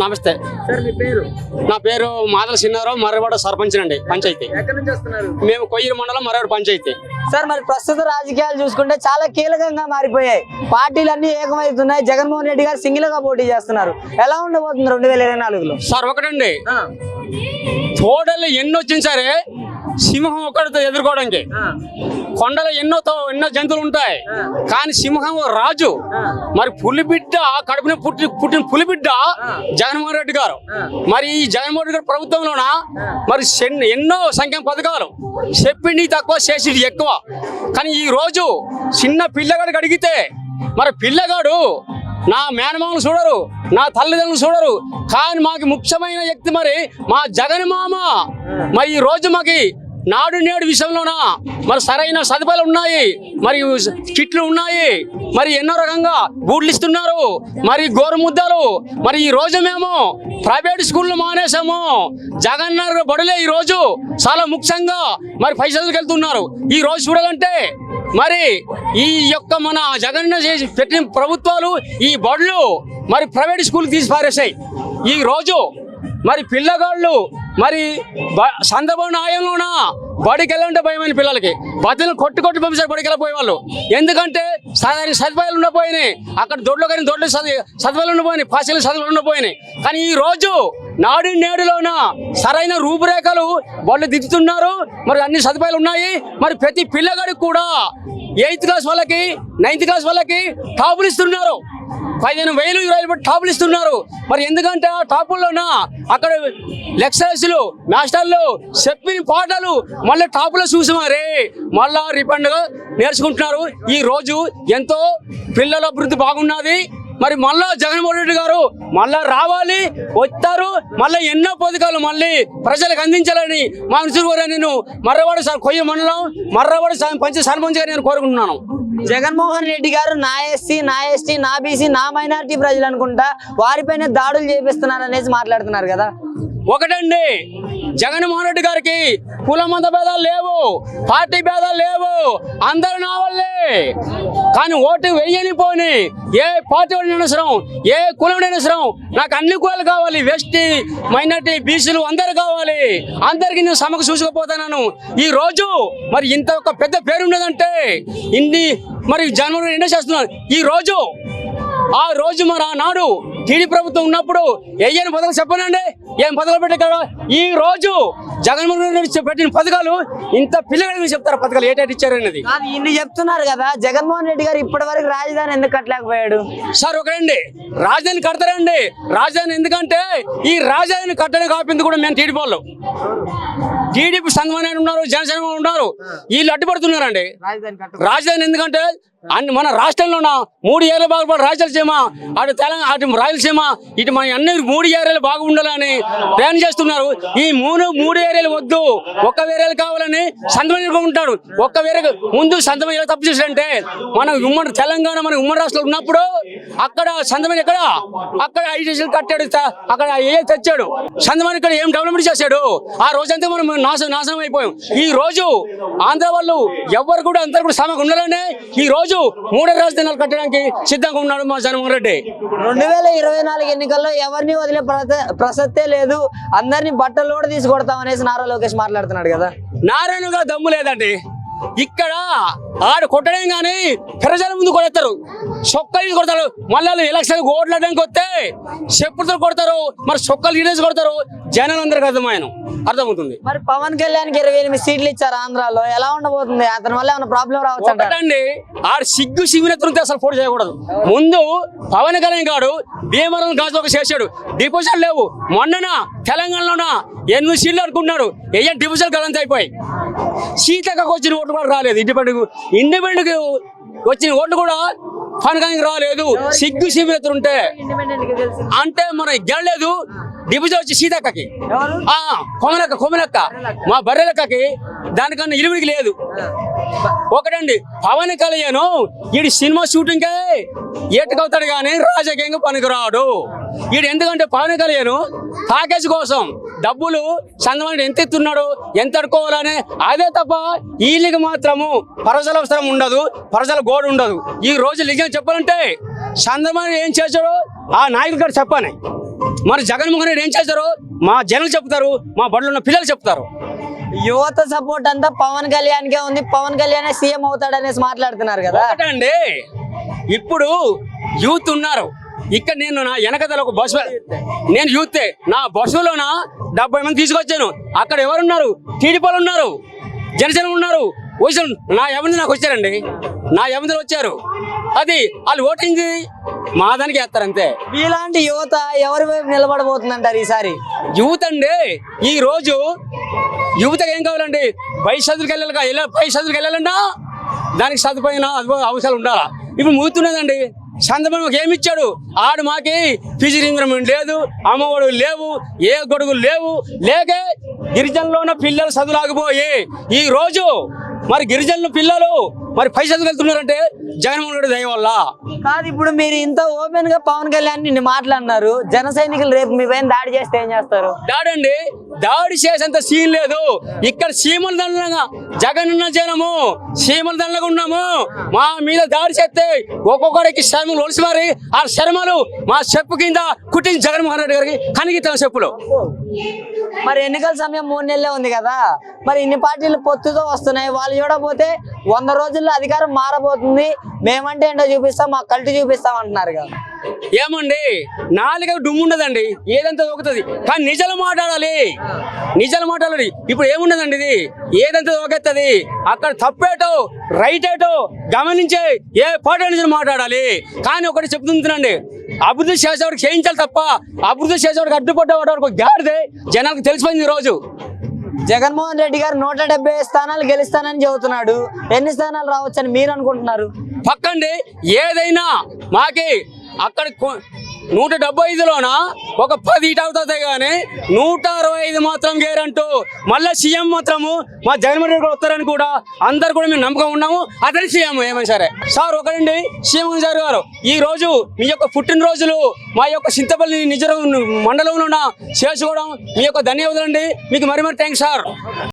నమస్తే సార్ మీ పేరు? నా పేరు మాదల సిన్నారావు, మర్రవాడ సర్పంచ్ అండి. పంచాయతీ ఎక్కడి నుంచి వస్తున్నారు? మేము కొయ్యూరు మండలం మర్రవాడ పంచాయతీ. సార్ మరి ప్రస్తుత రాజకీయాలు చూసుకుంటే చాలా కీలకంగా మారిపోయాయి. పార్టీలన్నీ ఏకమవుతున్నాయి. జగన్మోహన్ రెడ్డి గారు సింగిల్ గా పోటీ చేస్తున్నారు. ఎలా ఉండబోతుంది 2024లో? సార్ ఒకటండి, తోడలు ఎన్ని వచ్చింది సరే సింహం ఒకటితో ఎదుర్కోవడానికి. కొండలు ఎన్నో జంతువులు ఉంటాయి, కానీ సింహం రాజు. మరి పులిబిడ్డ కడుపున పుట్టిన పులిబిడ్డ జగన్మోహన్ రెడ్డి గారు. మరి ఈ జగన్మోహన్ రెడ్డి గారి ప్రభుత్వంలోన మరి ఎన్నో సంక్షేమ పథకాలు చెప్పింది తక్కువ, చేసింది ఎక్కువ. కానీ ఈ రోజు చిన్న పిల్లగాడికి అడిగితే మరి పిల్లగాడు నా మేనమామలు చూడరు, నా తల్లిదండ్రులు చూడరు, కానీ మాకు ముఖ్యమైన వ్యక్తి మరి మా జగన్ మామ. మరి ఈ రోజు మాకు నాడు నేడు విషయంలోన మరి సరైన సదుపాయాలు ఉన్నాయి, మరి కిట్లు ఉన్నాయి, మరి ఎన్నో రకంగా బూట్లు ఇస్తున్నారు, మరి గోరుముద్దలు. మరి ఈ రోజు మేము ప్రైవేట్ స్కూళ్ళు మానేసాము. జగన్ బడులే ఈ రోజు చాలా ముఖ్యంగా మరి పైసలకు వెళ్తున్నారు. ఈ రోజు చూడాలంటే మరి ఈ యొక్క మన జగన్ పెట్టిన ప్రభుత్వాలు ఈ బడులు మరి ప్రైవేట్ స్కూల్ తీసి పారేసాయి. ఈ రోజు మరి పిల్లగాళ్ళు మరి సందర్భం న్యాయంలోన బడికి వెళ్ళాలంటే భయమైన పిల్లలకి బతులు కొట్టి పంపించారు బడికి వెళ్ళిపోయేవాళ్ళు. ఎందుకంటే సాధారణ సదుపాయాలు ఉండపోయినాయి, అక్కడ దొడ్లో కానీ దొడ్లు సదుపాయాలు ఉండపోయినాయి, పాసలు సదుపాయాలు ఉండపోయినాయి. కానీ ఈ రోజు నాడు నేడులోన సరైన రూపురేఖలు వాళ్ళు దిద్దుతున్నారు. మరి అన్ని సదుపాయాలు ఉన్నాయి. మరి ప్రతి పిల్లగాడికి కూడా 8th క్లాస్ వాళ్ళకి 9th క్లాస్ వాళ్ళకి టాపులు ఇస్తున్నారు. 15,000 20,000 టాపులు ఇస్తున్నారు. మరి ఎందుకంటే ఆ టాపుల్లోన అక్కడ లెక్చరర్స్లు మాస్టర్లు చెప్పిన పాఠాలు మళ్ళీ టాపులో చూసి మరి మళ్ళా రిపండ్గా నేర్చుకుంటున్నారు. ఈ రోజు ఎంతో పిల్లల అభివృద్ధి బాగున్నది. మరి మళ్ళా జగన్మోహన్ రెడ్డి గారు మళ్ళా రావాలి, వస్తారు, మళ్ళీ ఎన్నో పథకాలు మళ్ళీ ప్రజలకు అందించాలని మా అనుసరి నేను మర్రవాడ కొయ్యూరు మండలం మర్రవాడ సర్పంచ్గా నేను కోరుకుంటున్నాను. జగన్మోహన్ రెడ్డి గారు నా ఎస్సీ, నా ఎస్టీ, నా బీసీ, నా మైనారిటీ ప్రజలు అనుకుంటా వారిపైన దాడులు చేపిస్తున్నారు అనేసి మాట్లాడుతున్నారు కదా. ఒకటండి, జగన్మోహన్ రెడ్డి గారికి కుల మత భేదాలు లేవు, పార్టీ భేదాలు లేవు, అందరు నా వల్లే. కానీ ఓటు వెయ్యని పోని ఏ పార్టీ అవసరం, ఏ కులం అవసరం, నాకు అన్ని కులాలు కావాలి, ఎస్టీ మైనార్టీ బీసీలు అందరు కావాలి, అందరికి నేను సమకు చూసుకుపోతాను. ఈ రోజు మరి ఇంత ఒక పెద్ద పేరు ఉన్నదంటే ఇన్ని మరి జగన్మోహన్ రెడ్డి చేస్తున్నారు. ఈ రోజు ఆ రోజు మరి ఆనాడు టీడీ ప్రభుత్వం ఉన్నప్పుడు ఏం పథకాలు చెప్పనండి, ఏం పథకాలు పెట్టారు. ఈ రోజు జగన్మోహన్ రెడ్డి పెట్టిన పథకాలు ఇంత పిల్లగాడికి చెప్తారు పథకాలు ఏటేటి ఇచ్చారు అనేది. ఇన్ని చెప్తున్నారు కదా, జగన్మోహన్ రెడ్డి గారు ఇప్పటి వరకు రాజధాని ఎందుకు కట్టలేకపోయాడు? సార్ ఒకటండి, రాజధాని కడతారండి. రాజధాని ఎందుకంటే ఈ రాజధాని కట్టడానికి ఆపింది కూడా మేము టీడీపీ వాళ్ళు. టీడీపీ సంఘం ఉన్నారు, జనసేన ఉన్నారు, వీళ్ళు అడ్డుపడుతున్నారండి రాజధాని. ఎందుకంటే మన రాష్ట్రంలోన 3 ఏరియాలు బాగుపడి రాయలసీమ, అటు తెలంగాణ, అటు రాయలసీమ, ఇటు మన అన్ని 3 ఏరియాలు బాగుండాలని ప్లాన్ చేస్తున్నారు. ఈ 3 ఏరియాలు వద్దు, ఒక్క ఏరియాలు కావాలని సంతమం ఉంటాడు. ఒక్క వేరే ముందు సంతమం ఎలా తప్పు చేశాడంటే మన ఉమ్మడి తెలంగాణ మన ఉమ్మడి రాష్ట్రంలో ఉన్నప్పుడు అక్కడ సంతమం ఎక్కడ అక్కడ ఐటీసీలు కట్టాడు, అక్కడ ఏ తెచ్చాడు సంతమం, ఇక్కడ ఏం డెవలప్మెంట్ చేశాడు. ఆ రోజంతా మనం నాశనం అయిపోయాం. ఈ రోజు ఆంధ్ర వాళ్ళు ఎవరు కూడా అందరు కూడా సమకు ఉండాలని ఈ రోజు 3 రాజధానులు కట్టడానికి సిద్ధంగా ఉన్నాడు మా జగన్మోహన్ రెడ్డి. 2024 ఎన్నికల్లో ఎవరిని వదిలే ప్రసక్తే లేదు, అందరినీ బట్టలు కూడా తీసి కొడతాం అనేసి నారా లోకేష్ మాట్లాడుతున్నాడు కదా. నారాయణగా దమ్ము లేదండి. ఇక్కడ ఆడు కొట్టడం కానీ ప్రజల ముందు కొడతారు, చొక్కలు కొడతారు. మళ్ళీ ఎలక్షన్ ఓట్లాడడానికి వస్తే చెప్పులతో కొడతారు, మరి చొక్కలు ఈడేసి కొడతారు. జనాలందరికీ అర్థమవుతుంది. మరి పవన్ కళ్యాణ్కి 28 సీట్లు ఇచ్చారు ఆంధ్రాలో, ఎలా ఉండబోతుంది? అతని వల్ల ఏమైనా ప్రాబ్లం రావచ్చు అండి. ఆడు సిగ్గునెత్తుంటే అసలు పోటీ చేయకూడదు. ముందు పవన్ కళ్యాణ్ గారు భీమవరం గాజువాక చేశాడు, డిపాజిట్ లేవు. మొన్న తెలంగాణలోన 8 సీట్లు అనుకున్నాడు, డిపాజిట్ గలంత అయిపోయి. సీతక్కకు వచ్చిన ఓట్లు కూడా రాలేదు. ఇండిపెండెంట్ వచ్చిన ఓట్లు కూడా పవన్ కళ్యాణ్ రాలేదు. సిగ్గునెత్తుంటే అంటే మనం గెలలేదు. డిపాజిట్ వచ్చి సీతక్కకి, కొమ్మలక్క మా బర్రెలక్కకి దానికన్నా ఇలువడికి లేదు. ఒకటండి, పవన్ కళ్యాణ్ ఈడు సినిమా షూటింగ్కే ఏటుకవుతాడు కానీ రాజకీయంగా పనికిరాడు. ఈడు ఎందుకంటే పవన్ కళ్యాణ్ ప్యాకేజ్ కోసం డబ్బులు సంఘం ఎంత ఎత్తున్నాడు, ఎంత అడుకోవాలని అదే తప్ప వీళ్ళకి మాత్రము ప్రజల అవసరం ఉండదు, ప్రజల గోడు ఉండదు. ఈ రోజు నిజం చెప్పాలంటే చంద్రబాబు ఏం చేశాడో ఆ నాయకుడు గారు చెప్పాలి. మరి జగన్మోహన్ రెడ్డి ఏం చేశారు మా జనాలు చెప్తారు, మా బడులు ఉన్న పిల్లలు చెప్తారు. యువత సపోర్ట్ అంతా పవన్ కళ్యాణ్కే ఉంది, పవన్ కళ్యాణ్ సీఎం అవుతాడనేసి మాట్లాడుతున్నారు కదా. ఒకటండి, ఇప్పుడు యూత్ ఉన్నారు ఇక్కడ. నేను నా వెనకదల ఒక బస్సు, నేను యూతే, నా బస్సులోన 70 మంది తీసుకొచ్చాను. అక్కడ ఎవరున్నారు? టీడీపీలు ఉన్నారు, జనసేన ఉన్నారు. వచ్చారు నా ఎవరి నాకు వచ్చారండి, నా ఎవరి వచ్చారు. అది వాళ్ళు ఓటింగ్ మా దానికి వేస్తారు అంతే. మీలాంటి యువత ఎవరి వైపు నిలబడబోతుందంటారు ఈసారి? యూత్ అండి, ఈ రోజు యువతకు ఏం కావాలండి? పై చదువులకు పై చదువులకు వెళ్ళాలన్నా దానికి సదుపాయం అవసరాలు ఉండాలా. ఇప్పుడు మూతున్నదండి, చంద్రబాబు మాకు ఏమి ఇచ్చాడు? ఆడు మాకి ఫీజు రీయింబర్స్మెంట్ లేదు, అమ్మఒడు లేవు, ఏ గొడుగులు లేవు. లేకే గిరిజనులో ఉన్న పిల్లలు చదువులాగిపోయి ఈ రోజు మరి గిరిజనుల పిల్లలు మరి పై చదువుకు వెళ్తున్నారంటే జగన్మోహన్ రెడ్డి దయ వల్ల కాదు. ఇప్పుడు మీరు ఇంత ఓపెన్ గా పవన్ కళ్యాణ్ నిన్ను మాట్లాడినారు, జన సైనికులు రేపు మీ పైన దాడి చేస్తే ఏం చేస్తారు? దాడి చేసేంత సీన్ లేదు ఇక్కడ. సీమల దండగా జగన్ ఉన్న జనము సీమల దండగా ఉన్నాము. మా మీద దాడి చేస్తే ఒక్కొక్కడికి శర్మలు ఒలిసి మారి ఆ శర్మలు మా చెప్పు కింద కుట్టించి జగన్మోహన్ రెడ్డి గారికి కనిగిస్తాం చెప్పులు. మరి ఎన్నికల సమయం 3 నెలలే ఉంది కదా, మరి ఇన్ని పార్టీలు పొత్తుతో వస్తున్నాయి. వాళ్ళు చూడకపోతే 100 రోజుల్లో అధికారం మారబోతుంది, మేమంటే ఏంటో చూపిస్తాం, మా కల్టు చూపిస్తాం అంటున్నారు కదా. ఏమండి, నాలుగు డుమ్ము ఉండదండి, ఏదంతా దొక్కుతుంది. కానీ నిజాలు మాట్లాడాలి, నిజాలు మాట్లాడాలి. ఇప్పుడు ఏముండదండి, ఇది ఏదంతా దొక్కుతుంది. అక్కడ తప్పేటో రైట్ ఏటో గమనించే ఏ పార్టీ నుంచి మాట్లాడాలి. కానీ ఒకటి చెప్తుందండి, అభివృద్ధి చేసేవాడికి చేయించాలి తప్ప అభివృద్ధి చేసేవాడికి అడ్డుపడ్డవాడు గాడిదే జనాలకు తెలిసిపోయింది. ఈ రోజు జగన్మోహన్ రెడ్డి గారు 170 స్థానాలు గెలుస్తానని చెబుతున్నాడు. ఎన్ని స్థానాలు రావచ్చని మీరు అనుకుంటున్నారు? పక్కండి, ఏదైనా మాకి అక్కడ 175లోన ఒక 10 ఇటు అవుతుంది కానీ 165 మాత్రం గేరంటూ. మళ్ళీ సీఎం మాత్రము మా జగన్మోహన్ రెడ్డి వస్తారని కూడా అందరు కూడా మేము నమ్మకం ఉన్నాము. అతని సీఎం ఏమైనా సరే. సార్ ఒకటండి, సీఎం సార్ గారు ఈ రోజు మీ యొక్క పుట్టినరోజులు మా యొక్క చింతపల్లి నిజ మండలంలో చేసుకోవడం మీ యొక్క ధన్యవాదాలు అండి. మీకు మరి థ్యాంక్స్ సార్.